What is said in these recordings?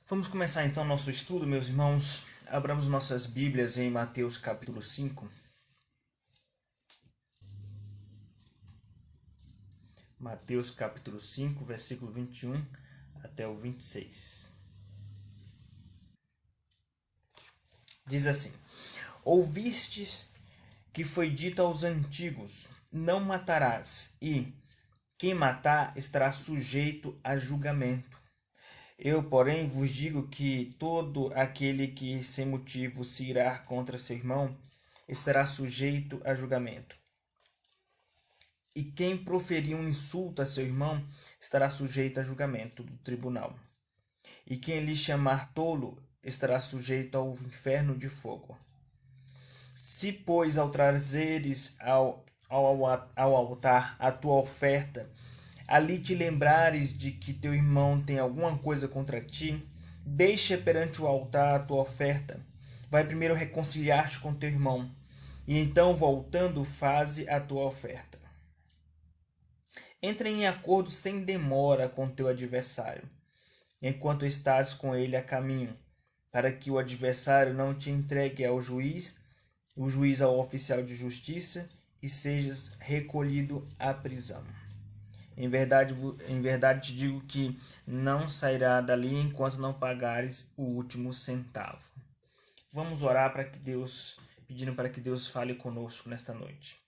Vamos começar então nosso estudo, meus irmãos. Abramos nossas Bíblias em Mateus capítulo 5. Mateus capítulo 5, versículo 21 até o 26. Diz assim: Ouvistes que foi dito aos antigos: Não matarás, e quem matar estará sujeito a julgamento. Eu, porém, vos digo que todo aquele que sem motivo se irar contra seu irmão estará sujeito a julgamento. E quem proferir um insulto a seu irmão estará sujeito a julgamento do tribunal. E quem lhe chamar tolo estará sujeito ao inferno de fogo. Se, pois, ao trazeres ao altar a tua oferta, ali te lembrares de que teu irmão tem alguma coisa contra ti, deixa perante o altar a tua oferta. Vai primeiro reconciliar-te com teu irmão, e então, voltando, faze a tua oferta. Entra em acordo sem demora com teu adversário, enquanto estás com ele a caminho, para que o adversário não te entregue ao juiz, o juiz ao oficial de justiça, e sejas recolhido à prisão. Em verdade te digo que não sairá dali enquanto não pagares o último centavo. Vamos orar pedindo para que Deus fale conosco nesta noite.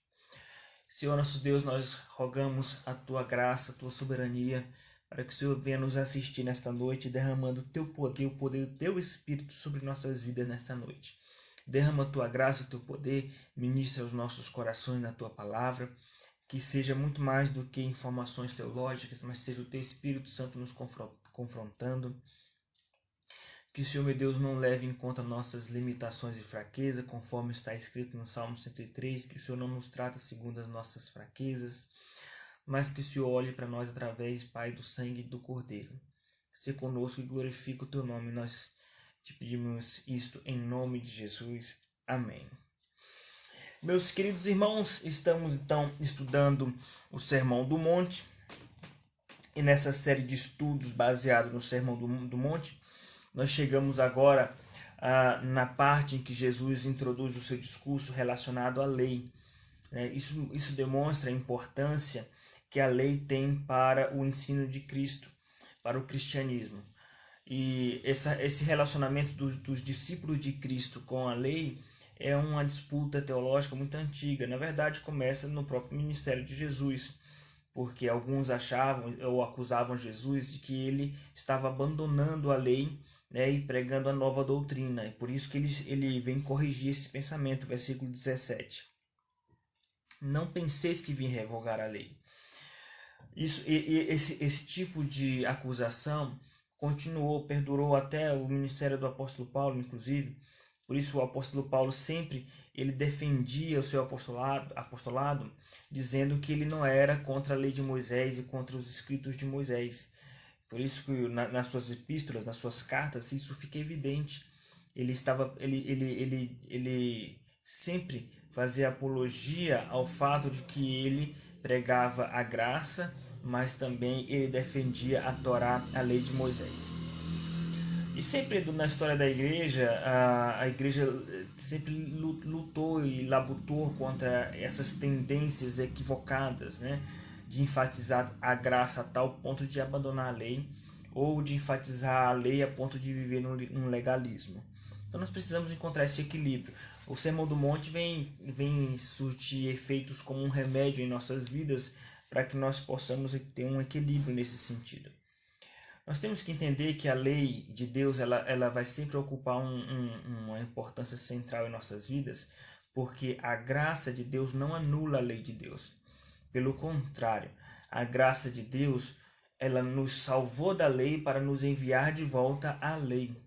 Senhor nosso Deus, nós rogamos a tua graça, a tua soberania, para que o Senhor venha nos assistir nesta noite, derramando o teu poder, o poder do teu Espírito sobre nossas vidas nesta noite. Derrama a tua graça, o teu poder, ministra os nossos corações na tua palavra, que seja muito mais do que informações teológicas, mas seja o teu Espírito Santo nos confrontando. Que o Senhor, meu Deus, não leve em conta nossas limitações e fraquezas, conforme está escrito no Salmo 103, que o Senhor não nos trata segundo as nossas fraquezas, mas que o Senhor olhe para nós através, Pai, do sangue do Cordeiro. Se conosco e glorifica o teu nome, nós te pedimos isto em nome de Jesus. Amém. Meus queridos irmãos, estamos então estudando o Sermão do Monte, e nessa série de estudos baseado no Sermão do Monte, nós chegamos agora na parte em que Jesus introduz o seu discurso relacionado à lei. Isso demonstra a importância que a lei tem para o ensino de Cristo, para o cristianismo. E esse relacionamento dos discípulos de Cristo com a lei é uma disputa teológica muito antiga. Na verdade, começa no próprio ministério de Jesus, porque alguns achavam ou acusavam Jesus de que ele estava abandonando a lei, e pregando a nova doutrina. É por isso que ele vem corrigir esse pensamento, versículo 17. Não penseis que vim revogar a lei. Esse tipo de acusação perdurou até o ministério do apóstolo Paulo, inclusive. Por isso o apóstolo Paulo sempre ele defendia o seu apostolado, dizendo que ele não era contra a lei de Moisés e contra os escritos de Moisés. Por isso que nas suas epístolas, nas suas cartas, isso fica evidente. Ele sempre fazia apologia ao fato de que ele pregava a graça, mas também ele defendia a Torá, a lei de Moisés. E sempre na história da igreja, a igreja sempre lutou e labutou contra essas tendências equivocadas, de enfatizar a graça a tal ponto de abandonar a lei, ou de enfatizar a lei a ponto de viver num legalismo. Então nós precisamos encontrar esse equilíbrio. O Sermão do Monte vem surtir efeitos como um remédio em nossas vidas para que nós possamos ter um equilíbrio nesse sentido. Nós temos que entender que a lei de Deus ela vai sempre ocupar uma importância central em nossas vidas, porque a graça de Deus não anula a lei de Deus. Pelo contrário, a graça de Deus ela nos salvou da lei para nos enviar de volta à lei.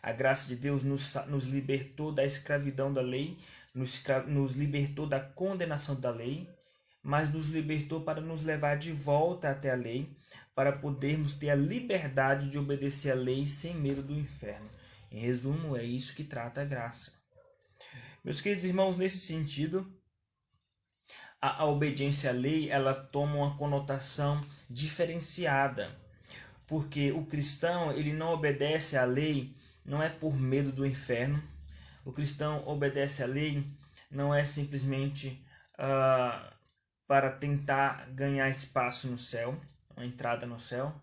A graça de Deus nos libertou da escravidão da lei, nos libertou da condenação da lei, mas nos libertou para nos levar de volta até a lei, para podermos ter a liberdade de obedecer a lei sem medo do inferno. Em resumo, é isso que trata a graça. Meus queridos irmãos, nesse sentido, a obediência à lei ela toma uma conotação diferenciada. porque o cristão ele não obedece à lei, não é por medo do inferno. O cristão obedece à lei não é simplesmente para tentar ganhar espaço no céu, uma entrada no céu.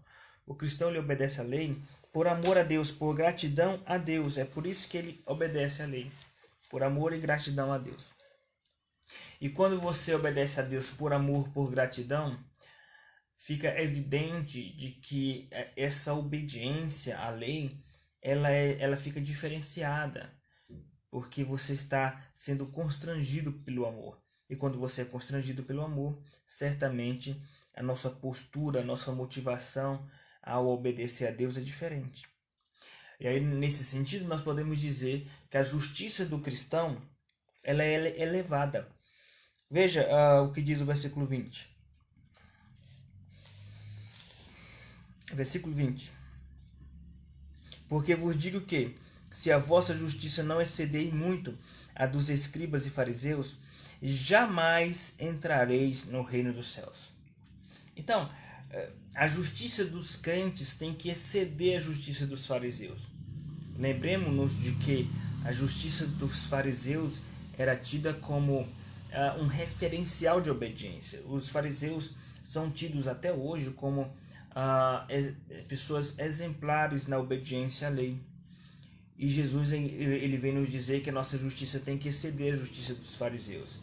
O cristão ele obedece à lei por amor a Deus, por gratidão a Deus. É por isso que ele obedece à lei, por amor e gratidão a Deus. E quando você obedece a Deus por amor, por gratidão, fica evidente de que essa obediência à lei, ela fica diferenciada, porque você está sendo constrangido pelo amor. E quando você é constrangido pelo amor, certamente a nossa postura, a nossa motivação ao obedecer a Deus é diferente. E aí, nesse sentido, nós podemos dizer que a justiça do cristão ela é elevada. Veja o que diz o versículo 20. Versículo 20. Porque vos digo que, se a vossa justiça não exceder muito a dos escribas e fariseus, jamais entrareis no reino dos céus. Então, a justiça dos crentes tem que exceder a justiça dos fariseus. Lembremos-nos de que a justiça dos fariseus era tida como um referencial de obediência. Os fariseus são tidos até hoje como pessoas exemplares na obediência à lei. E Jesus ele vem nos dizer que a nossa justiça tem que exceder a justiça dos fariseus.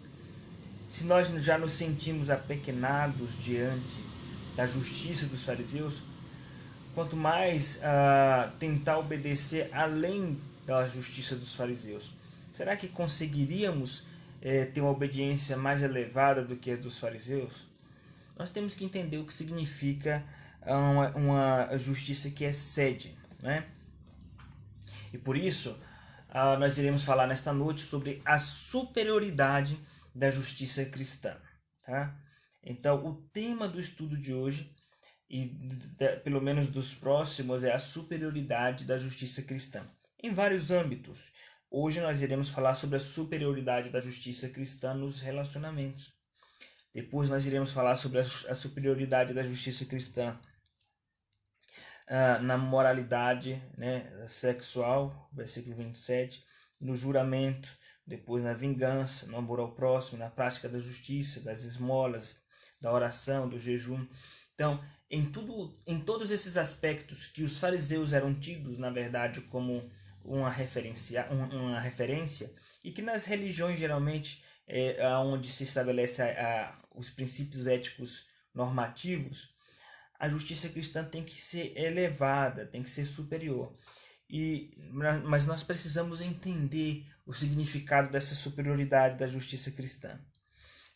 Se nós já nos sentimos apequenados diante da justiça dos fariseus, quanto mais tentar obedecer além da justiça dos fariseus. Será que conseguiríamos ter uma obediência mais elevada do que a dos fariseus? Nós temos que entender o que significa uma justiça que excede, né? E por isso, nós iremos falar nesta noite sobre a superioridade da justiça cristã. Tá? Então, o tema do estudo de hoje, e pelo menos dos próximos, é a superioridade da justiça cristã, em vários âmbitos. Hoje nós iremos falar sobre a superioridade da justiça cristã nos relacionamentos. Depois nós iremos falar sobre a superioridade da justiça cristã na moralidade, né, sexual, versículo 27, no juramento, depois na vingança, no amor ao próximo, na prática da justiça, das esmolas, da oração, do jejum. Então, em todos esses aspectos que os fariseus eram tidos, na verdade, como uma referência, e que nas religiões geralmente é onde se estabelece os princípios éticos normativos, a justiça cristã tem que ser elevada, tem que ser superior. Mas nós precisamos entender o significado dessa superioridade da justiça cristã.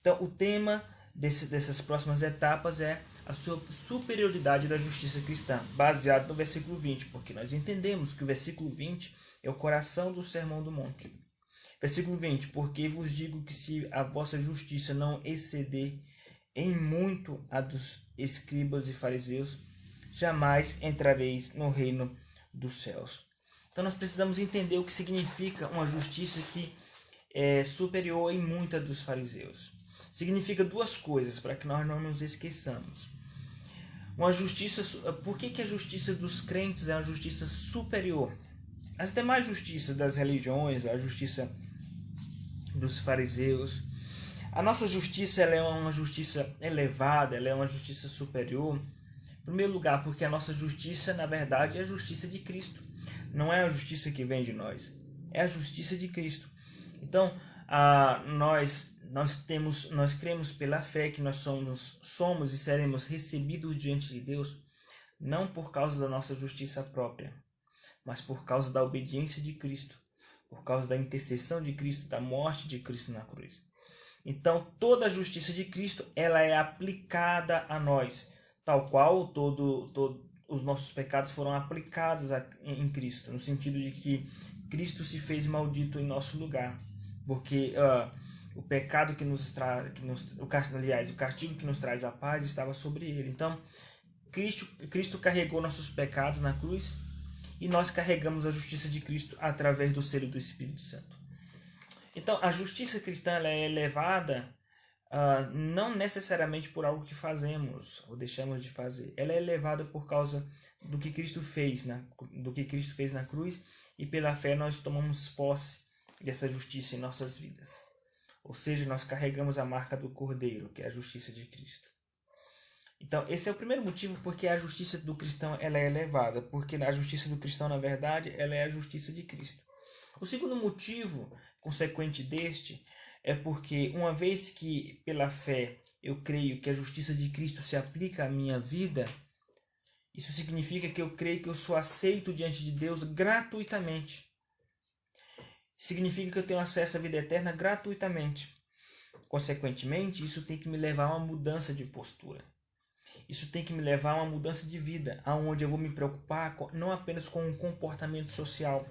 Então, o tema dessas próximas etapas é a superioridade da justiça cristã, baseado no versículo 20, porque nós entendemos que o versículo 20 é o coração do Sermão do Monte. Versículo 20, porque vos digo que se a vossa justiça não exceder em muito a dos escribas e fariseus, jamais entrareis no reino dos céus. Então nós precisamos entender o que significa uma justiça que é superior em muito a dos fariseus. Significa duas coisas, para que nós não nos esqueçamos. Uma justiça, por que a justiça dos crentes é uma justiça superior? As demais justiças das religiões, a justiça dos fariseus, a nossa justiça ela é uma justiça elevada, ela é uma justiça superior. Em primeiro lugar, porque a nossa justiça, na verdade, é a justiça de Cristo. Não é a justiça que vem de nós, é a justiça de Cristo. Então, nós cremos pela fé que nós somos e seremos recebidos diante de Deus, não por causa da nossa justiça própria, mas por causa da obediência de Cristo, por causa da intercessão de Cristo, da morte de Cristo na cruz. Então, toda a justiça de Cristo ela é aplicada a nós, tal qual todos os nossos pecados foram aplicados em Cristo, no sentido de que Cristo se fez maldito em nosso lugar, porque o pecado o castigo que nos traz a paz estava sobre ele. Então, Cristo carregou nossos pecados na cruz e nós carregamos a justiça de Cristo através do selo do Espírito Santo. Então, a justiça cristã ela é elevada não necessariamente por algo que fazemos ou deixamos de fazer. Ela é elevada por causa do que Cristo fez na cruz, e pela fé nós tomamos posse dessa justiça em nossas vidas. Ou seja, nós carregamos a marca do Cordeiro, que é a justiça de Cristo. Então, esse é o primeiro motivo porque a justiça do cristão ela é elevada, porque a justiça do cristão, na verdade, ela é a justiça de Cristo. O segundo motivo, consequente deste, é porque uma vez que pela fé eu creio que a justiça de Cristo se aplica à minha vida, isso significa que eu creio que eu sou aceito diante de Deus gratuitamente. Significa que eu tenho acesso à vida eterna gratuitamente. Consequentemente, isso tem que me levar a uma mudança de postura. Isso tem que me levar a uma mudança de vida, aonde eu vou me preocupar não apenas com um comportamento social.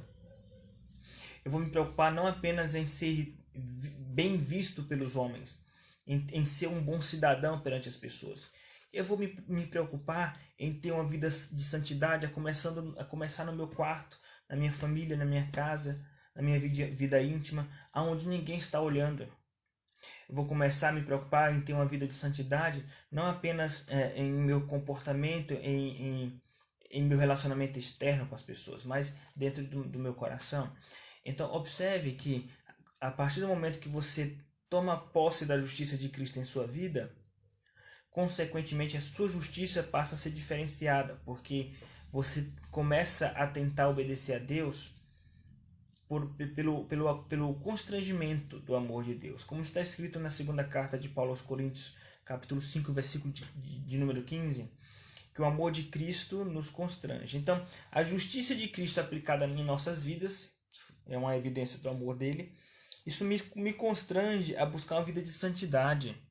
Eu vou me preocupar não apenas em ser bem visto pelos homens, em ser um bom cidadão perante as pessoas. Eu vou me preocupar em ter uma vida de santidade, a começar no meu quarto, na minha família, na minha casa, na minha vida íntima, aonde ninguém está olhando. Eu vou começar a me preocupar em ter uma vida de santidade, não apenas em meu comportamento, em meu relacionamento externo com as pessoas, mas dentro do meu coração. Então, observe que a partir do momento que você toma posse da justiça de Cristo em sua vida, consequentemente a sua justiça passa a ser diferenciada, porque você começa a tentar obedecer a Deus pelo constrangimento do amor de Deus. Como está escrito na segunda carta de Paulo aos Coríntios, capítulo 5, versículo de número 15, que o amor de Cristo nos constrange. Então, a justiça de Cristo aplicada em nossas vidas, é uma evidência do amor dele, isso me constrange a buscar uma vida de santidade,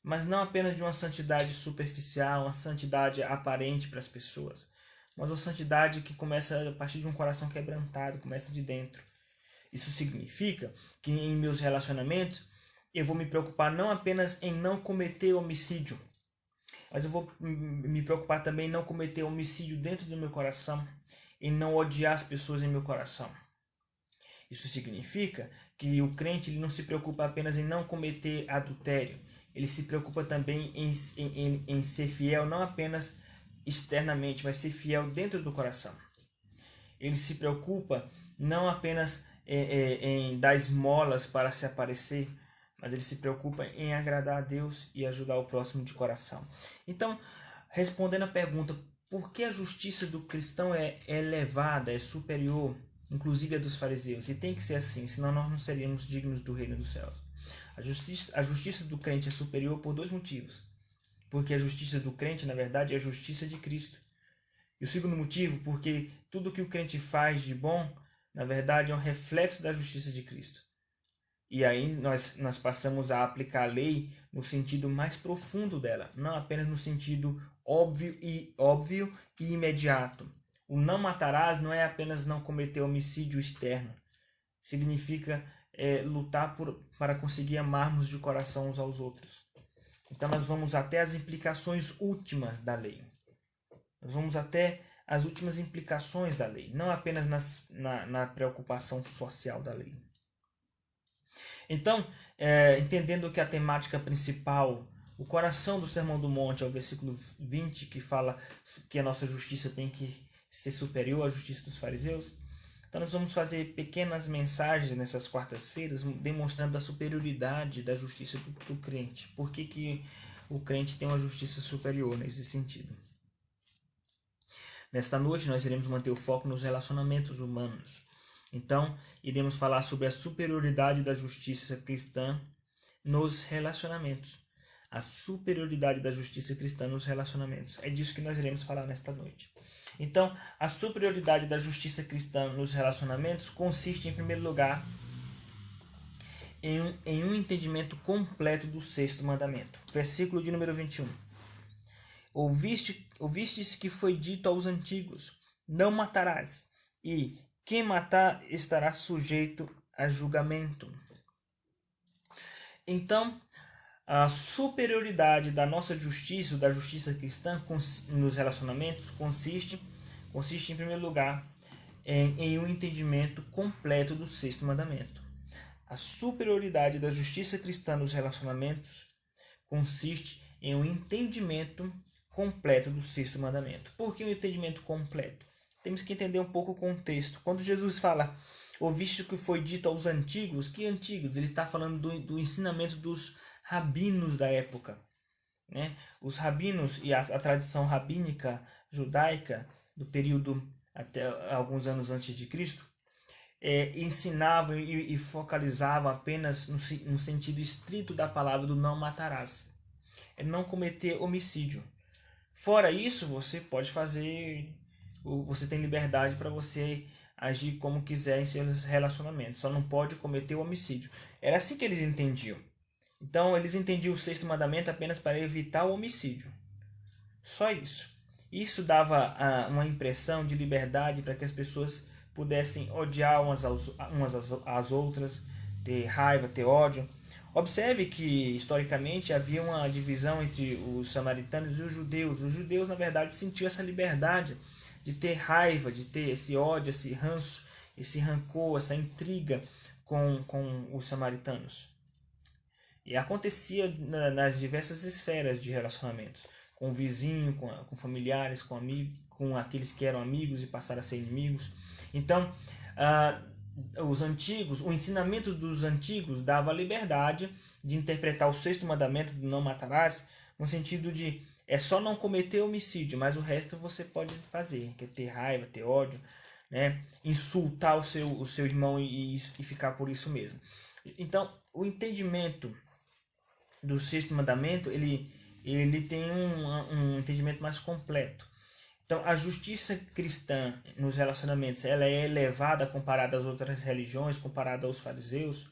mas não apenas de uma santidade superficial, uma santidade aparente para as pessoas, mas uma santidade que começa a partir de um coração quebrantado, começa de dentro. Isso significa que em meus relacionamentos eu vou me preocupar não apenas em não cometer homicídio, mas eu vou me preocupar também em não cometer homicídio dentro do meu coração, em não odiar as pessoas em meu coração. Isso significa que o crente ele não se preocupa apenas em não cometer adultério, ele se preocupa também em ser fiel não apenas externamente, mas ser fiel dentro do coração. Ele se preocupa não apenas em dar esmolas para se aparecer, mas ele se preocupa em agradar a Deus e ajudar o próximo de coração. Então, respondendo a pergunta, por que a justiça do cristão é elevada, é superior, inclusive a dos fariseus? E tem que ser assim, senão nós não seríamos dignos do reino dos céus. A justiça do crente é superior por dois motivos. Porque a justiça do crente, na verdade, é a justiça de Cristo. E o segundo motivo, porque tudo que o crente faz de bom, na verdade, é um reflexo da justiça de Cristo. E aí nós passamos a aplicar a lei no sentido mais profundo dela, não apenas no sentido óbvio e imediato. O não matarás não é apenas não cometer homicídio externo. Significa lutar para conseguir amarmos de coração uns aos outros. Então nós vamos até as implicações últimas da lei. Nós vamos até as últimas implicações da lei, não apenas na preocupação social da lei. Então, entendendo que a temática principal, o coração do Sermão do Monte é o versículo 20, que fala que a nossa justiça tem que ser superior à justiça dos fariseus, então nós vamos fazer pequenas mensagens nessas quartas-feiras, demonstrando a superioridade da justiça do crente. Por que o crente tem uma justiça superior nesse sentido? Nesta noite nós iremos manter o foco nos relacionamentos humanos. Então, iremos falar sobre a superioridade da justiça cristã nos relacionamentos. A superioridade da justiça cristã nos relacionamentos. É disso que nós iremos falar nesta noite. Então, a superioridade da justiça cristã nos relacionamentos consiste, em primeiro lugar, em um entendimento completo do sexto mandamento. Versículo de número 21. Ouvistes que foi dito aos antigos, não matarás, e quem matar estará sujeito a julgamento. Então, a superioridade da nossa justiça, da justiça cristã nos relacionamentos, consiste em primeiro lugar em um entendimento completo do sexto mandamento. A superioridade da justiça cristã nos relacionamentos consiste em um entendimento completo do sexto mandamento. Por que um entendimento completo? Temos que entender um pouco o contexto. Quando Jesus fala, ouviste o que foi dito aos antigos, que antigos? Ele está falando do ensinamento dos rabinos da época. Né? Os rabinos e a tradição rabínica judaica do período até alguns anos antes de Cristo ensinavam e focalizavam apenas no sentido estrito da palavra do não matarás. É não cometer homicídio. Fora isso, você pode fazer, você tem liberdade para você agir como quiser em seus relacionamentos, só não pode cometer o homicídio. Era assim que eles entendiam. Então, eles entendiam o sexto mandamento apenas para evitar o homicídio. Só isso. Isso dava uma impressão de liberdade para que as pessoas pudessem odiar umas às outras, ter raiva, ter ódio. Observe que, historicamente, havia uma divisão entre os samaritanos e os judeus. Os judeus, na verdade, sentiam essa liberdade de ter raiva, de ter esse ódio, esse ranço, esse rancor, essa intriga com os samaritanos. E acontecia nas diversas esferas de relacionamentos, com o vizinho, com familiares, com amigos, com aqueles que eram amigos e passaram a ser inimigos. Então, os antigos, o ensinamento dos antigos dava a liberdade de interpretar o sexto mandamento do não matarás, no sentido de é só não cometer homicídio, mas o resto você pode fazer, que é ter raiva, ter ódio, né? Insultar o seu irmão e ficar por isso mesmo. Então, o entendimento do sexto mandamento, ele tem um entendimento mais completo. Então, a justiça cristã nos relacionamentos, ela é elevada comparada às outras religiões, comparada aos fariseus,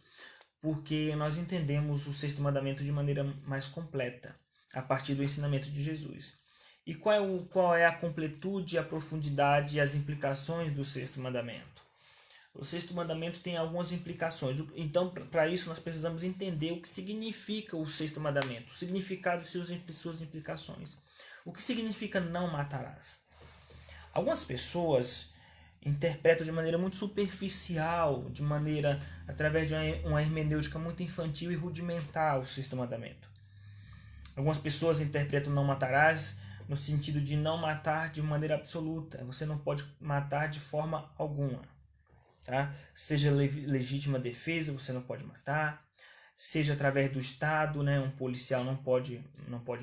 porque nós entendemos o sexto mandamento de maneira mais completa, a partir do ensinamento de Jesus. E qual é a completude, a profundidade e as implicações do sexto mandamento? O sexto mandamento tem algumas implicações. Então, para isso, nós precisamos entender o que significa o sexto mandamento, o significado e suas implicações. O que significa não matarás? Algumas pessoas interpretam de maneira muito superficial, através de uma hermenêutica muito infantil e rudimentar o sexto mandamento. Algumas pessoas interpretam não matarás no sentido de não matar de maneira absoluta. Você não pode matar de forma alguma. Tá? Seja legítima defesa, você não pode matar. Seja através do Estado, né? Um policial não pode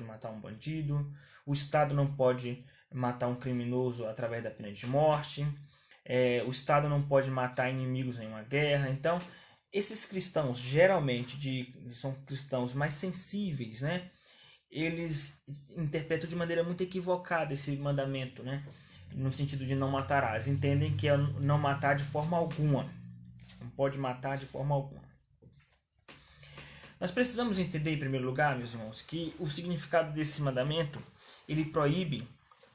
matar um bandido. O Estado não pode matar um criminoso através da pena de morte. O Estado não pode matar inimigos em uma guerra. Então, esses cristãos, geralmente, são cristãos mais sensíveis, né? Eles interpretam de maneira muito equivocada esse mandamento, né? No sentido de não matarás. Entendem que é não matar de forma alguma. Não pode matar de forma alguma. Nós precisamos entender, em primeiro lugar, meus irmãos, que o significado desse mandamento, ele proíbe,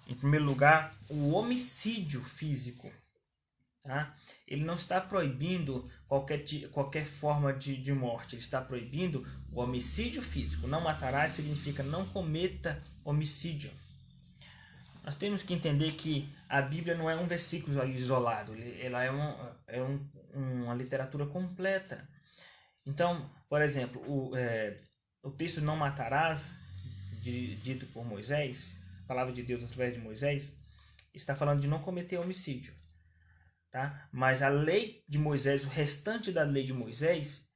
em primeiro lugar, o homicídio físico. Tá? Ele não está proibindo qualquer forma de morte. Ele está proibindo o homicídio físico. Não matarás significa não cometa homicídio. Nós temos que entender que a Bíblia não é um versículo isolado. Ela é uma literatura completa. Então, por exemplo, o texto não matarás, dito por Moisés, a palavra de Deus através de Moisés, está falando de não cometer homicídio. Tá? Mas a lei de Moisés, o restante da lei de Moisés,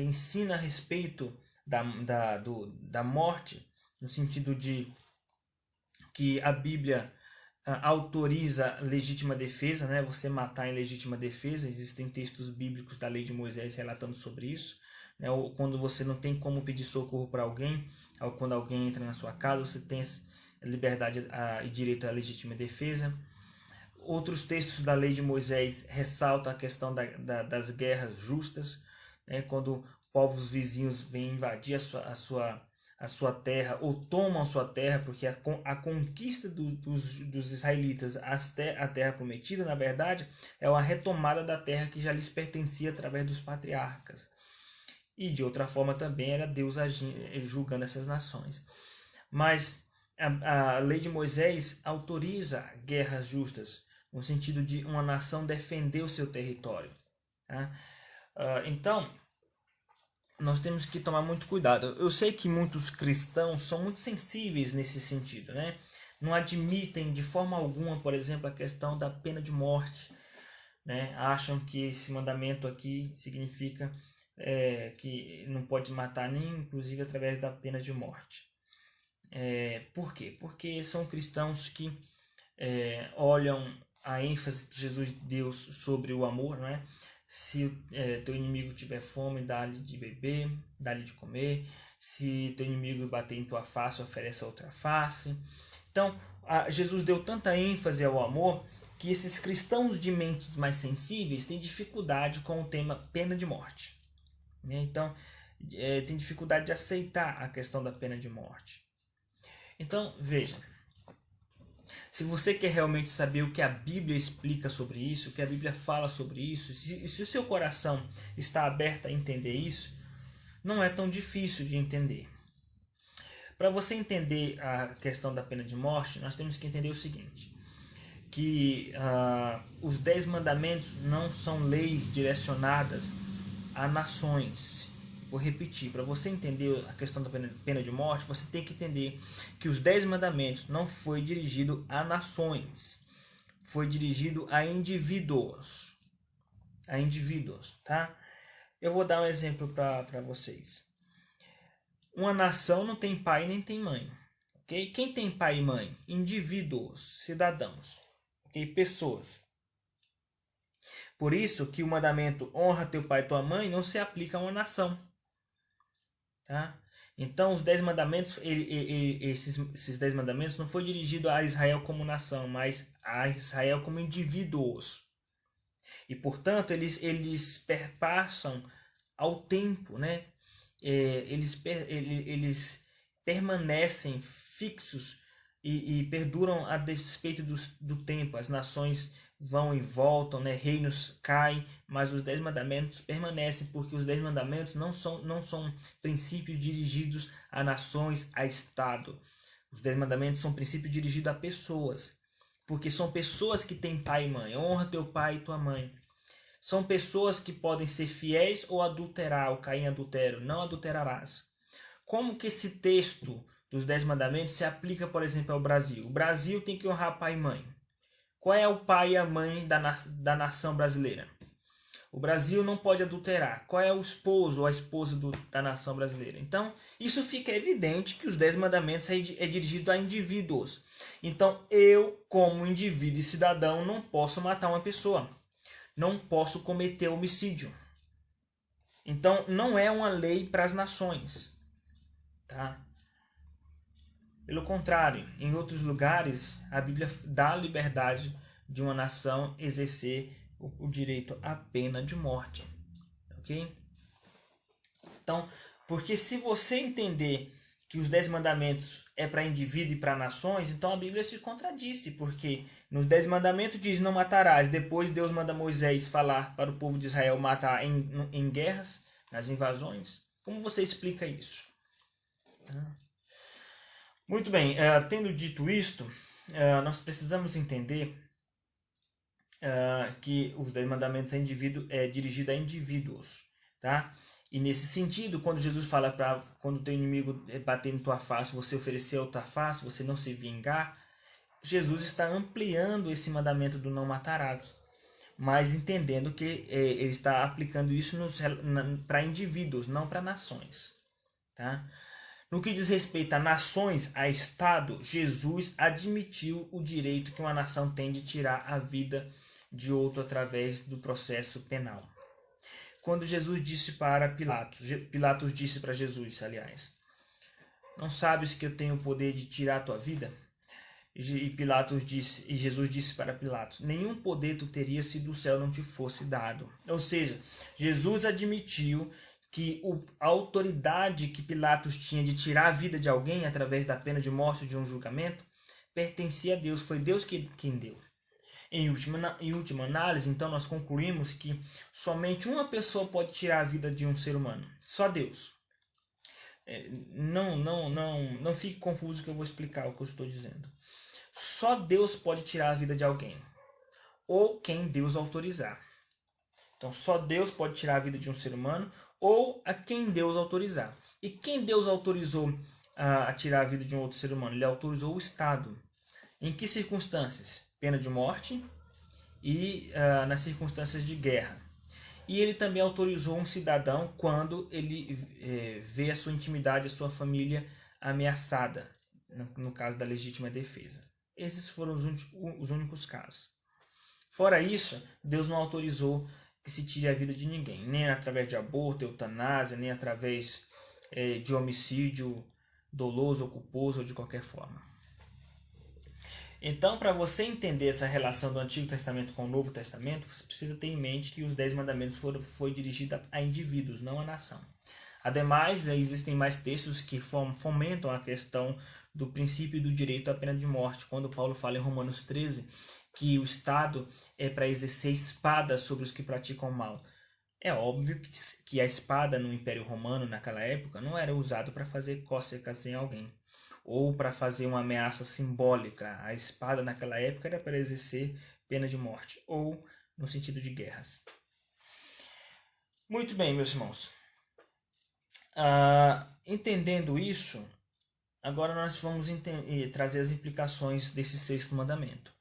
ensina a respeito da morte, no sentido de que a Bíblia autoriza legítima defesa, né? Você matar em legítima defesa. Existem textos bíblicos da lei de Moisés relatando sobre isso. Né? Ou quando você não tem como pedir socorro para alguém, ou quando alguém entra na sua casa, você tem liberdade e direito à legítima defesa. Outros textos da lei de Moisés ressaltam a questão das guerras justas, né? Quando povos vizinhos vêm invadir a sua terra ou tomam a sua terra, porque a conquista dos israelitas à terra prometida, na verdade, é uma retomada da terra que já lhes pertencia através dos patriarcas. E de outra forma também era Deus agindo, julgando essas nações. Mas a lei de Moisés autoriza guerras justas, no sentido de uma nação defender o seu território. Tá? Então, nós temos que tomar muito cuidado. Eu sei que muitos cristãos são muito sensíveis nesse sentido, né? Não admitem de forma alguma, por exemplo, a questão da pena de morte, né? Acham que esse mandamento aqui significa que não pode matar nem inclusive através da pena de morte. Por quê? Porque são cristãos que olham a ênfase que Jesus deu sobre o amor, não é? Se teu inimigo tiver fome, dá-lhe de beber, dá-lhe de comer. Se teu inimigo bater em tua face, oferece a outra face. Então, Jesus deu tanta ênfase ao amor que esses cristãos de mentes mais sensíveis têm dificuldade com o tema pena de morte, né? Então, tem dificuldade de aceitar a questão da pena de morte. Então, veja, se você quer realmente saber o que a Bíblia explica sobre isso, o que a Bíblia fala sobre isso, se o seu coração está aberto a entender isso, não é tão difícil de entender. Para você entender a questão da pena de morte, nós temos que entender o seguinte, que os 10 mandamentos não são leis direcionadas a nações. Vou repetir, para você entender a questão da pena de morte, você tem que entender que os 10 mandamentos não foi dirigido a nações, foi dirigido a indivíduos. Tá? Eu vou dar um exemplo para vocês. Uma nação não tem pai nem tem mãe. Okay? Quem tem pai e mãe? Indivíduos, cidadãos, okay? Pessoas. Por isso que o mandamento honra teu pai e tua mãe não se aplica a uma nação. Tá? Então os 10 mandamentos, esses 10 mandamentos não foi dirigido a Israel como nação, mas a Israel como indivíduos. E portanto eles perpassam ao tempo, né? Eles permanecem fixos e perduram a despeito do tempo. As nações vão e voltam, né? Reinos caem, mas os 10 mandamentos permanecem, porque os 10 mandamentos não são princípios dirigidos a nações, a Estado. Os 10 mandamentos são princípios dirigidos a pessoas, porque são pessoas que têm pai e mãe. Honra teu pai e tua mãe. São pessoas que podem ser fiéis ou adulterar, ou cair em adultério. Não adulterarás. Como que esse texto dos 10 mandamentos se aplica, por exemplo, ao Brasil? O Brasil tem que honrar pai e mãe. Qual é o pai e a mãe da nação brasileira? O Brasil não pode adulterar. Qual é o esposo ou a esposa da nação brasileira? Então, isso fica evidente que os 10 mandamentos é dirigido a indivíduos. Então, eu, como indivíduo e cidadão, não posso matar uma pessoa. Não posso cometer homicídio. Então, não é uma lei para as nações. Tá? Pelo contrário, em outros lugares, a Bíblia dá a liberdade de uma nação exercer o direito à pena de morte. Ok? Então, porque se você entender que os 10 mandamentos é para indivíduo e para nações, então a Bíblia se contradisse, porque nos 10 mandamentos diz não matarás, depois Deus manda Moisés falar para o povo de Israel matar em guerras, nas invasões. Como você explica isso? Muito bem, tendo dito isto, nós precisamos entender que os 10 mandamentos é dirigido a indivíduos, tá? E nesse sentido, quando Jesus fala para quando teu inimigo bater em tua face, você oferecer a outra face, você não se vingar, Jesus está ampliando esse mandamento do não matarás, mas entendendo que ele está aplicando isso para indivíduos, não para nações, tá? No que diz respeito a nações, a Estado, Jesus admitiu o direito que uma nação tem de tirar a vida de outro através do processo penal. Quando Jesus disse para Pilatos disse para Jesus, aliás, não sabes que eu tenho o poder de tirar a tua vida? E Jesus disse para Pilatos, nenhum poder tu teria se do céu não te fosse dado. Ou seja, Jesus admitiu que a autoridade que Pilatos tinha de tirar a vida de alguém através da pena de morte de um julgamento pertencia a Deus, foi Deus quem deu. Em última análise, então, nós concluímos que somente uma pessoa pode tirar a vida de um ser humano, só Deus. Não fique confuso que eu vou explicar o que eu estou dizendo. Só Deus pode tirar a vida de alguém, ou quem Deus autorizar. Então, só Deus pode tirar a vida de um ser humano ou a quem Deus autorizar. E quem Deus autorizou a tirar a vida de um outro ser humano? Ele autorizou o Estado. Em que circunstâncias? Pena de morte e nas circunstâncias de guerra. E ele também autorizou um cidadão quando ele vê a sua intimidade, a sua família ameaçada, no caso da legítima defesa. Esses foram os únicos casos. Fora isso, Deus não autorizou que se tire a vida de ninguém, nem através de aborto, eutanásia, nem através de homicídio doloso ou culposo ou de qualquer forma. Então, para você entender essa relação do Antigo Testamento com o Novo Testamento, você precisa ter em mente que os 10 mandamentos foi dirigido a indivíduos, não a nação. Ademais, existem mais textos que fomentam a questão do princípio do direito à pena de morte, quando Paulo fala em Romanos 13 que o Estado é para exercer espada sobre os que praticam mal. É óbvio que a espada no Império Romano, naquela época, não era usada para fazer cócegas em alguém, ou para fazer uma ameaça simbólica. A espada naquela época era para exercer pena de morte, ou no sentido de guerras. Muito bem, meus irmãos. Entendendo isso, agora nós vamos trazer as implicações desse sexto mandamento.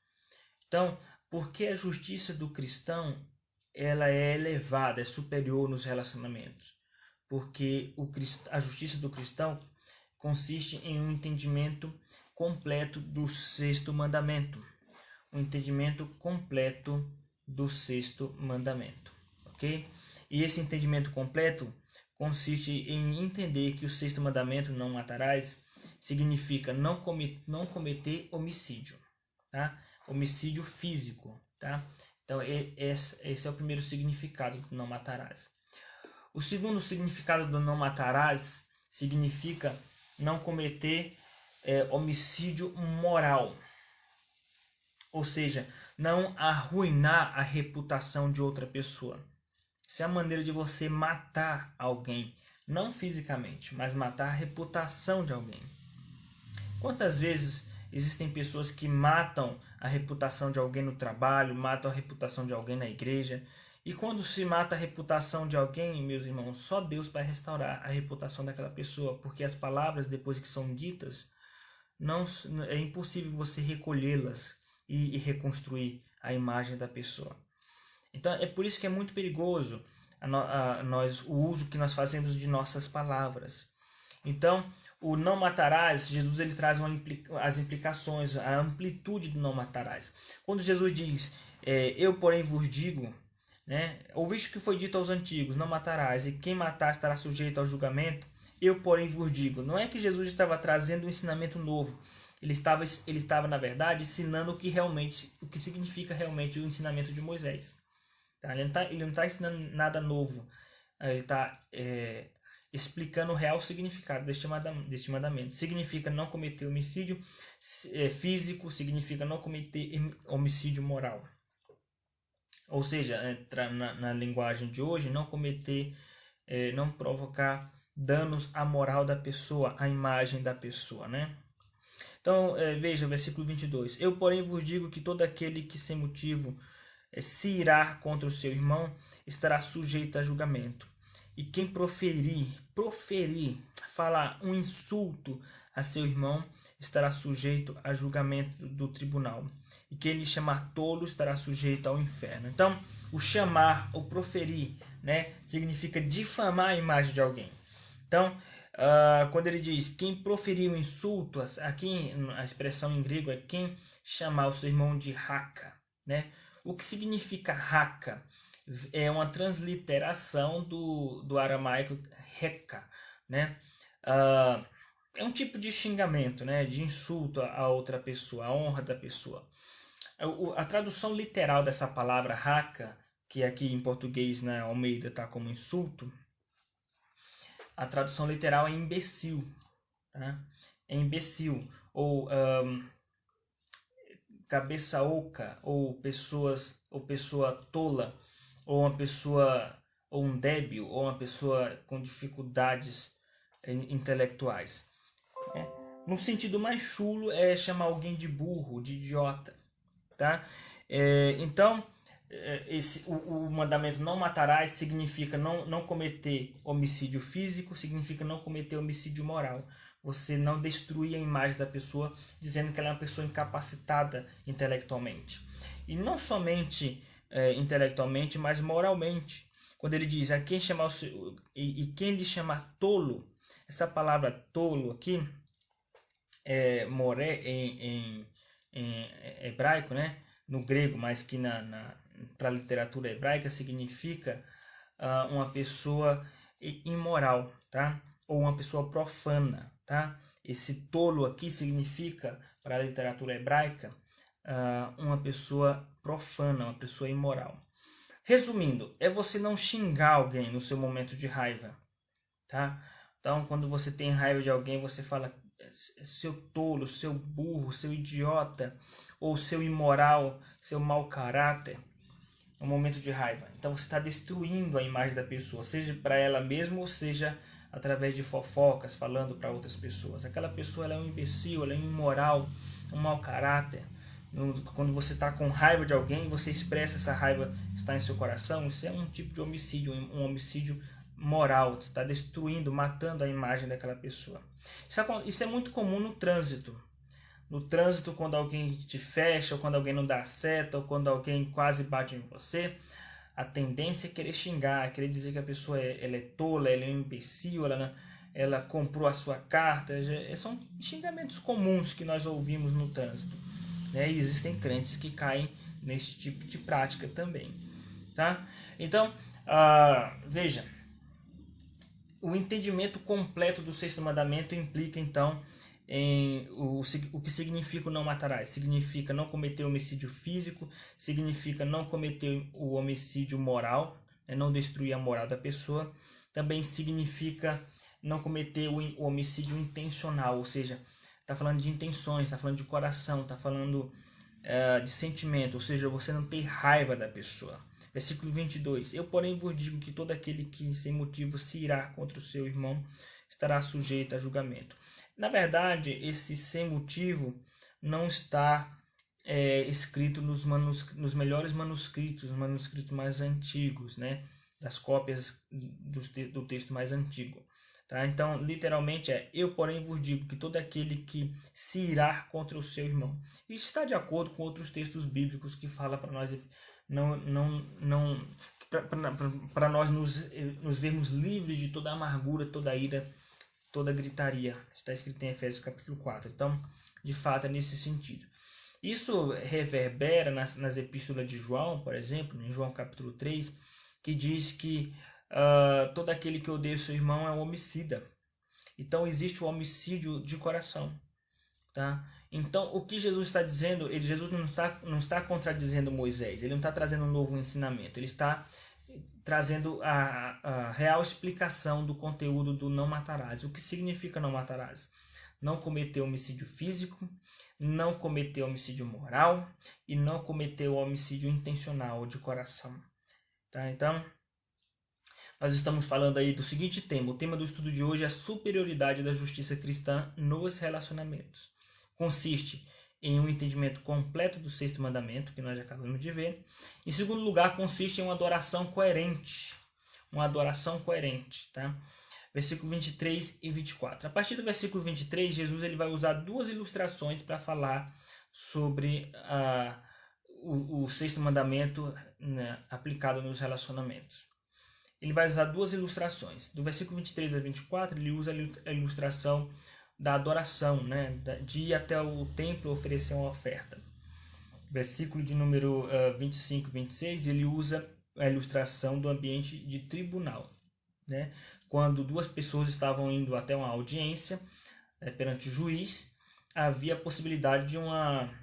Então, por que a justiça do cristão ela é elevada, é superior nos relacionamentos? Porque a justiça do cristão consiste em um entendimento completo do sexto mandamento. Um entendimento completo do sexto mandamento, ok? E esse entendimento completo consiste em entender que o sexto mandamento, não matarás, significa não cometer homicídio, tá? Homicídio físico, tá? Então, esse é o primeiro significado do não matarás. O segundo significado do não matarás significa não cometer homicídio moral. Ou seja, não arruinar a reputação de outra pessoa. Isso é a maneira de você matar alguém, não fisicamente, mas matar a reputação de alguém. Quantas vezes existem pessoas que matam a reputação de alguém no trabalho, matam a reputação de alguém na igreja? E quando se mata a reputação de alguém, meus irmãos, só Deus vai restaurar a reputação daquela pessoa, porque as palavras, depois que são ditas, é impossível você recolhê-las e reconstruir a imagem da pessoa. Então é por isso que é muito perigoso o uso que nós fazemos de nossas palavras. Então, o não matarás, Jesus ele traz as implicações, a amplitude do não matarás. Quando Jesus diz, eu porém vos digo, né, ouviste o que foi dito aos antigos, não matarás, e quem matar estará sujeito ao julgamento, eu porém vos digo. Não é que Jesus estava trazendo um ensinamento novo, ele estava na verdade ensinando o que significa realmente o ensinamento de Moisés. Tá? Ele não está ensinando nada novo, ele está explicando o real significado deste mandamento. Significa não cometer homicídio físico, significa não cometer homicídio moral. Ou seja, na linguagem de hoje, não cometer, não provocar danos à moral da pessoa, à imagem da pessoa, né? Então, veja, versículo 22. Eu, porém, vos digo que todo aquele que sem motivo se irar contra o seu irmão estará sujeito a julgamento. E quem proferir, falar um insulto a seu irmão, estará sujeito a julgamento do tribunal. E quem lhe chamar tolo estará sujeito ao inferno. Então, o chamar, o proferir, né, significa difamar a imagem de alguém. Então, quando ele diz quem proferir um insulto, aqui a expressão em grego é quem chamar o seu irmão de raca, né? O que significa raca? É uma transliteração do aramaico reka, né? É um tipo de xingamento, né? De insulto a outra pessoa, a honra da pessoa. A tradução literal dessa palavra raca, que aqui em português na Almeida está como insulto, a tradução literal é imbecil, tá? É imbecil, ou cabeça oca, ou pessoa tola, ou um débil, ou uma pessoa com dificuldades intelectuais. No sentido mais chulo é chamar alguém de burro, de idiota, tá? Então, o mandamento não matarás significa não cometer homicídio físico, significa não cometer homicídio moral. Você não destruir a imagem da pessoa dizendo que ela é uma pessoa incapacitada intelectualmente. E não somente intelectualmente, mas moralmente. Quando ele diz a quem chamar quem lhe chamar tolo, essa palavra tolo aqui, moré em hebraico, né? No grego, mas que para a literatura hebraica significa uma pessoa imoral, tá? Ou uma pessoa profana, tá? Esse tolo aqui significa, para a literatura hebraica, uma pessoa profana, uma pessoa imoral. Resumindo, é você não xingar alguém no seu momento de raiva, tá? Então, quando você tem raiva de alguém, você fala seu tolo, seu burro, seu idiota, ou seu imoral, seu mau caráter, no momento de raiva. Então, você está destruindo a imagem da pessoa, seja para ela mesma, ou seja através de fofocas, falando para outras pessoas. Aquela pessoa ela é um imbecil, ela é um imoral, um mau caráter. Quando você está com raiva de alguém, você expressa essa raiva que está em seu coração, isso é um tipo de homicídio, um homicídio moral, você está destruindo, matando a imagem daquela pessoa. Isso é muito comum no trânsito. No trânsito, quando alguém te fecha, ou quando alguém não dá seta, ou quando alguém quase bate em você, a tendência é querer xingar, querer dizer que a pessoa ela é tola, ela é um imbecil, ela comprou a sua carta. São xingamentos comuns que nós ouvimos no trânsito. Né? E existem crentes que caem nesse tipo de prática também. Tá? Então, veja, o entendimento completo do sexto mandamento implica, então, o que significa o não matarás. Significa não cometer homicídio físico, significa não cometer o homicídio moral, né? Não destruir a moral da pessoa. Também significa não cometer o homicídio intencional, ou seja, está falando de intenções, está falando de coração, está falando de sentimento, ou seja, você não ter raiva da pessoa. Versículo 22. Eu, porém, vos digo que todo aquele que sem motivo se irá contra o seu irmão estará sujeito a julgamento. Na verdade, esse sem motivo não está escrito nos melhores manuscritos, os manuscritos mais antigos, né? Das cópias do texto mais antigo. Tá? Então, literalmente eu, porém, vos digo que todo aquele que se irá contra o seu irmão. Isso está de acordo com outros textos bíblicos que falam para nós para nós nos vermos livres de toda amargura, toda ira, toda gritaria. Está escrito em Efésios capítulo 4. Então, de fato, é nesse sentido. Isso reverbera nas epístolas de João, por exemplo, em João capítulo 3, que diz que todo aquele que odeia seu irmão é um homicida. Então existe o homicídio de coração. Tá? Então o que Jesus está dizendo, Jesus não está contradizendo Moisés, ele não está trazendo um novo ensinamento, ele está trazendo a real explicação do conteúdo do não matarás. O que significa não matarás? Não cometer homicídio físico, não cometer homicídio moral e não cometer o homicídio intencional de coração. Tá? Então, nós estamos falando aí do seguinte tema. O tema do estudo de hoje é a superioridade da justiça cristã nos relacionamentos. Consiste em um entendimento completo do sexto mandamento, que nós já acabamos de ver. Em segundo lugar, consiste em uma adoração coerente. Uma adoração coerente, tá? Versículo 23 e 24. A partir do versículo 23, Jesus ele vai usar duas ilustrações para falar sobre o sexto mandamento, né, aplicado nos relacionamentos. Ele vai usar duas ilustrações. Do versículo 23 a 24, ele usa a ilustração da adoração, né, de ir até o templo oferecer uma oferta. Versículo de número 25 e 26, ele usa a ilustração do ambiente de tribunal, né, quando duas pessoas estavam indo até uma audiência perante o juiz, havia a possibilidade de uma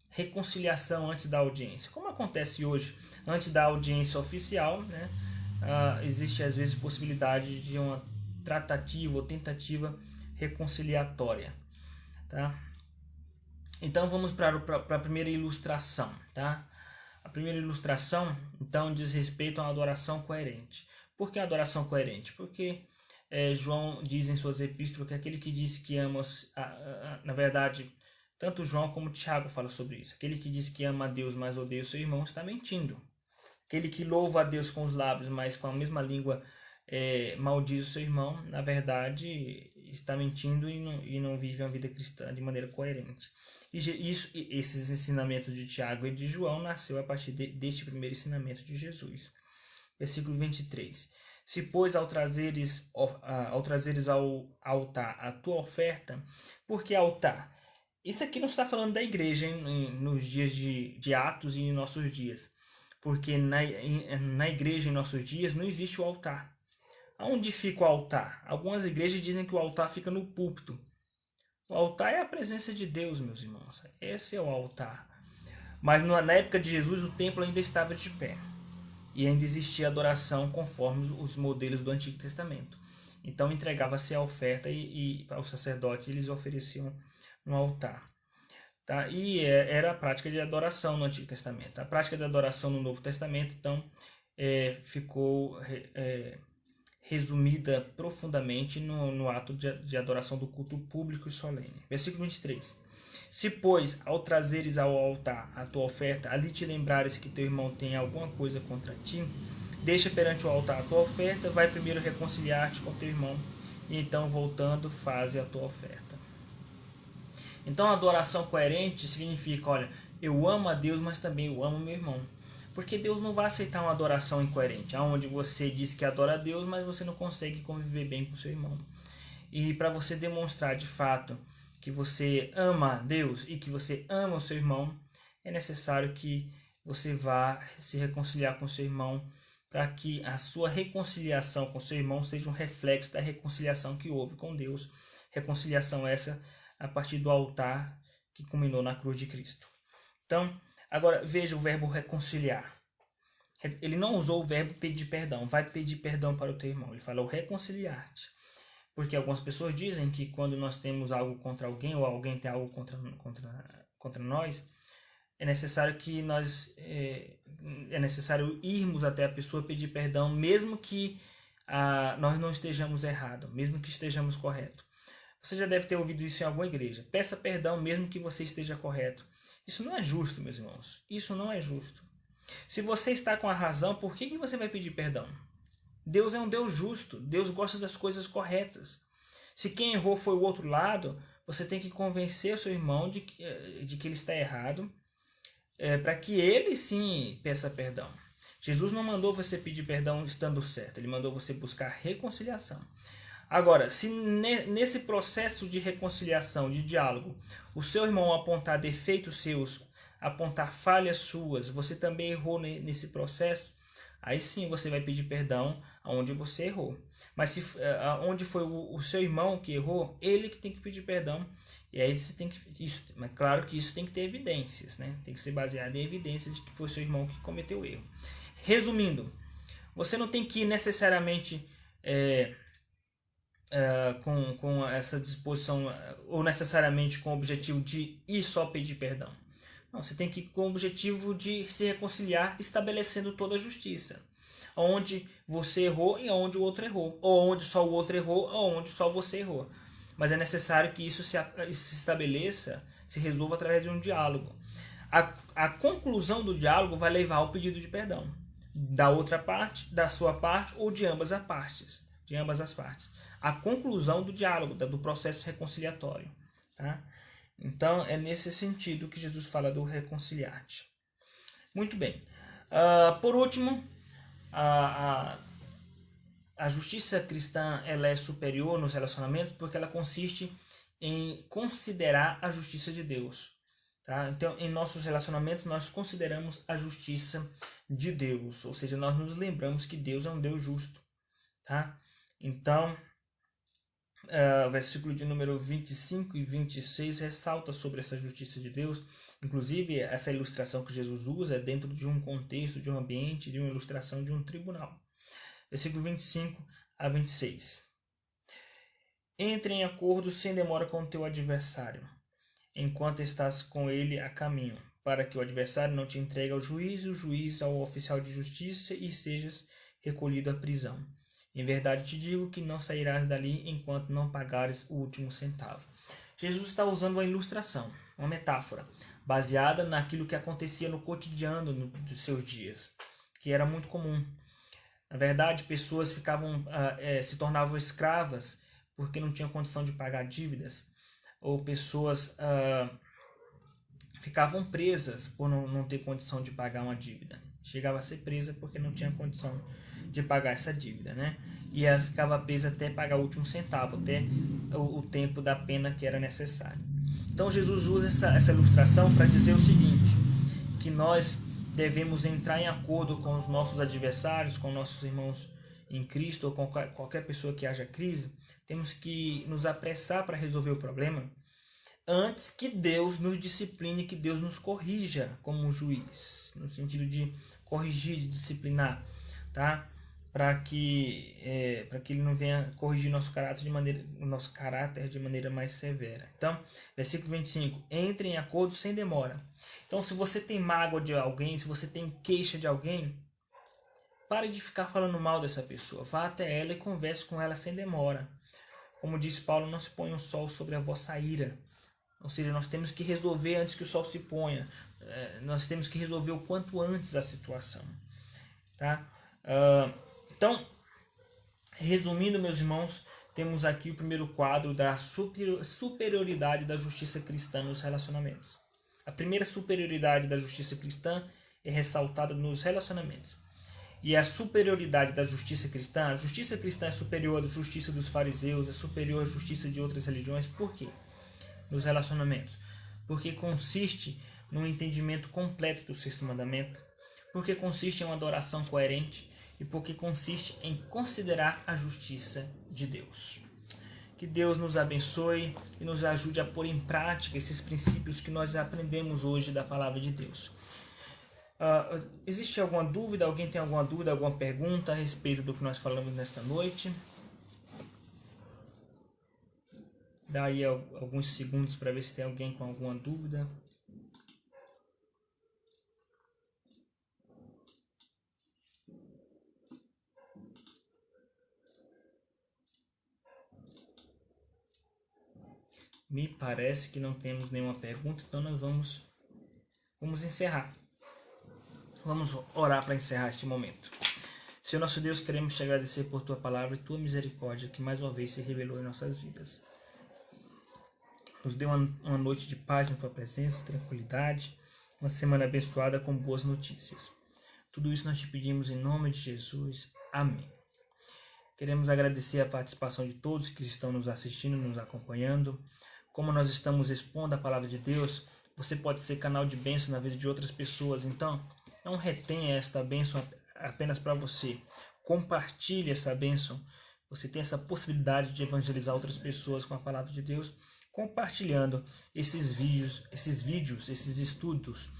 reconciliação antes da audiência. Como acontece hoje, antes da audiência oficial, né, existe às vezes possibilidade de uma tratativa ou tentativa reconciliatória. Tá? Então vamos para a primeira ilustração. Tá? A primeira ilustração então diz respeito a uma adoração coerente. Por que a adoração coerente? Porque João diz em suas epístolas que aquele que diz que ama, na verdade, tanto João como Tiago falam sobre isso. Aquele que diz que ama a Deus, mas odeia o seu irmão, está mentindo. Aquele que louva a Deus com os lábios, mas com a mesma língua maldiz o seu irmão, na verdade está mentindo e não vive uma vida cristã de maneira coerente. Esses ensinamentos de Tiago e de João nasceu a partir deste primeiro ensinamento de Jesus. Versículo 23. Se, pois, ao trazeres ao altar a tua oferta, por que altar? Isso aqui não está falando da igreja nos dias de Atos e em nossos dias. Porque na igreja em nossos dias não existe o altar. Aonde fica o altar? Algumas igrejas dizem que o altar fica no púlpito. O altar é a presença de Deus, meus irmãos. Esse é o altar. Mas na época de Jesus o templo ainda estava de pé. E ainda existia adoração conforme os modelos do Antigo Testamento. Então entregava-se a oferta e aos sacerdotes eles ofereciam no altar. Tá? E era a prática de adoração no Antigo Testamento. A prática de adoração no Novo Testamento, então, ficou resumida profundamente no ato de adoração do culto público e solene. Versículo 23. Se, pois, ao trazeres ao altar a tua oferta, ali te lembrares que teu irmão tem alguma coisa contra ti, deixa perante o altar a tua oferta, vai primeiro reconciliar-te com teu irmão, e então, voltando, faze a tua oferta. Então, a adoração coerente significa, olha, eu amo a Deus, mas também eu amo meu irmão. Porque Deus não vai aceitar uma adoração incoerente, onde você diz que adora a Deus, mas você não consegue conviver bem com seu irmão. E para você demonstrar de fato que você ama Deus e que você ama o seu irmão, é necessário que você vá se reconciliar com seu irmão, para que a sua reconciliação com seu irmão seja um reflexo da reconciliação que houve com Deus. Reconciliação essa a partir do altar que culminou na cruz de Cristo. Então, agora veja o verbo reconciliar. Ele não usou o verbo pedir perdão. Vai pedir perdão para o teu irmão. Ele falou reconciliar-te. Porque algumas pessoas dizem que quando nós temos algo contra alguém ou alguém tem algo contra nós, é necessário que é necessário irmos até a pessoa pedir perdão, mesmo que nós não estejamos errados, mesmo que estejamos corretos. Você já deve ter ouvido isso em alguma igreja. Peça perdão mesmo que você esteja correto. Isso não é justo, meus irmãos. Isso não é justo. Se você está com a razão, por que você vai pedir perdão? Deus é um Deus justo. Deus gosta das coisas corretas. Se quem errou foi o outro lado, você tem que convencer o seu irmão de que ele está errado, para que ele sim peça perdão. Jesus não mandou você pedir perdão estando certo. Ele mandou você buscar reconciliação. Agora, se nesse processo de reconciliação, de diálogo, o seu irmão apontar defeitos seus, apontar falhas suas, você também errou nesse processo, aí sim você vai pedir perdão aonde você errou. Mas se onde foi o seu irmão que errou, ele que tem que pedir perdão. E aí você tem que mas claro que isso tem que ter evidências, né? Tem que ser baseado em evidências de que foi seu irmão que cometeu o erro. Resumindo, você não tem que ir necessariamente com essa disposição ou necessariamente com o objetivo de ir só pedir perdão. Não, você tem que ir com o objetivo de se reconciliar, estabelecendo toda a justiça. Onde você errou e onde o outro errou. Ou onde só o outro errou, ou onde só você errou. Mas é necessário que isso se estabeleça, se resolva através de um diálogo. A conclusão do diálogo vai levar ao pedido de perdão. Da outra parte, da sua parte ou de ambas as partes. A conclusão do diálogo, do processo reconciliatório. Tá? Então, é nesse sentido que Jesus fala do reconciliar-te. Muito bem. Por último, a justiça cristã ela é superior nos relacionamentos porque ela consiste em considerar a justiça de Deus. Tá? Então, em nossos relacionamentos, nós consideramos a justiça de Deus. Ou seja, nós nos lembramos que Deus é um Deus justo. Tá? Então, o versículo de número 25 e 26 ressalta sobre essa justiça de Deus. Inclusive, essa ilustração que Jesus usa é dentro de um contexto, de um ambiente, de uma ilustração de um tribunal. Versículo 25 a 26. Entre em acordo sem demora com o teu adversário, enquanto estás com ele a caminho, para que o adversário não te entregue ao juiz, e o juiz ao oficial de justiça, e sejas recolhido à prisão. Em verdade te digo que não sairás dali enquanto não pagares o último centavo. Jesus está usando uma ilustração, uma metáfora, baseada naquilo que acontecia no cotidiano dos seus dias. que era muito comum. Na verdade, pessoas se tornavam escravas porque não tinham condição de pagar dívidas, ou pessoas ficavam presas por não ter condição de pagar uma dívida. Chegava a ser presa porque não tinha condição de pagar essa dívida, né? E ela ficava presa até pagar o último centavo, até o tempo da pena que era necessário. Então Jesus usa essa ilustração para dizer o seguinte, que nós devemos entrar em acordo com os nossos adversários, com nossos irmãos em Cristo, ou com qualquer pessoa que haja crise. Temos que nos apressar para resolver o problema antes que Deus nos discipline, que Deus nos corrija como um juiz, no sentido de corrigir, de disciplinar, tá? Para que ele não venha corrigir nosso caráter de maneira mais severa. Então, versículo 25, entre em acordo sem demora. Então, se você tem mágoa de alguém, se você tem queixa de alguém, pare de ficar falando mal dessa pessoa. Vá até ela e converse com ela sem demora. Como diz Paulo, não se ponha o sol sobre a vossa ira. Ou seja, nós temos que resolver antes que o sol se ponha. Nós temos que resolver o quanto antes a situação. Tá? Então, resumindo, meus irmãos, temos aqui o primeiro quadro da superioridade da justiça cristã nos relacionamentos. A primeira superioridade da justiça cristã é ressaltada nos relacionamentos. E a superioridade da justiça cristã, a justiça cristã é superior à justiça dos fariseus, é superior à justiça de outras religiões. Por quê? Nos relacionamentos. Porque consiste no entendimento completo do sexto mandamento, porque consiste em uma adoração coerente e porque consiste em considerar a justiça de Deus. Que Deus nos abençoe e nos ajude a pôr em prática esses princípios que nós aprendemos hoje da palavra de Deus. Existe alguma dúvida? Alguém tem alguma dúvida, alguma pergunta a respeito do que nós falamos nesta noite? Dá aí alguns segundos para ver se tem alguém com alguma dúvida. Me parece que não temos nenhuma pergunta, então nós vamos encerrar. Vamos orar para encerrar este momento. Senhor nosso Deus, queremos te agradecer por tua palavra e tua misericórdia que mais uma vez se revelou em nossas vidas. Nos deu uma noite de paz em tua presença, tranquilidade, uma semana abençoada com boas notícias. Tudo isso nós te pedimos em nome de Jesus. Amém. Queremos agradecer a participação de todos que estão nos assistindo, nos acompanhando. Como nós estamos expondo a palavra de Deus, você pode ser canal de bênção na vida de outras pessoas. Então, não retenha esta bênção apenas para você. Compartilhe essa bênção. Você tem essa possibilidade de evangelizar outras pessoas com a palavra de Deus, compartilhando esses vídeos, esses estudos,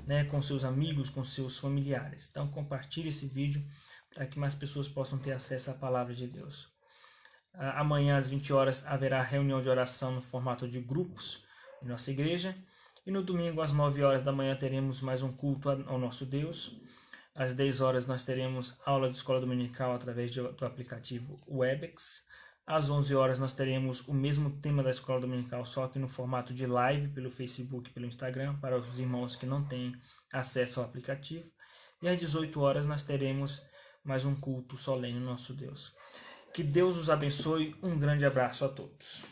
né, com seus amigos, com seus familiares. Então, compartilhe esse vídeo para que mais pessoas possam ter acesso à palavra de Deus. Amanhã, às 20 horas, haverá reunião de oração no formato de grupos em nossa igreja. E no domingo, às 9 horas da manhã, teremos mais um culto ao nosso Deus. Às 10 horas, nós teremos aula de escola dominical através do aplicativo Webex. Às 11 horas, nós teremos o mesmo tema da escola dominical, só que no formato de live, pelo Facebook e pelo Instagram, para os irmãos que não têm acesso ao aplicativo. E às 18 horas, nós teremos mais um culto solene ao nosso Deus. Que Deus os abençoe. Um grande abraço a todos.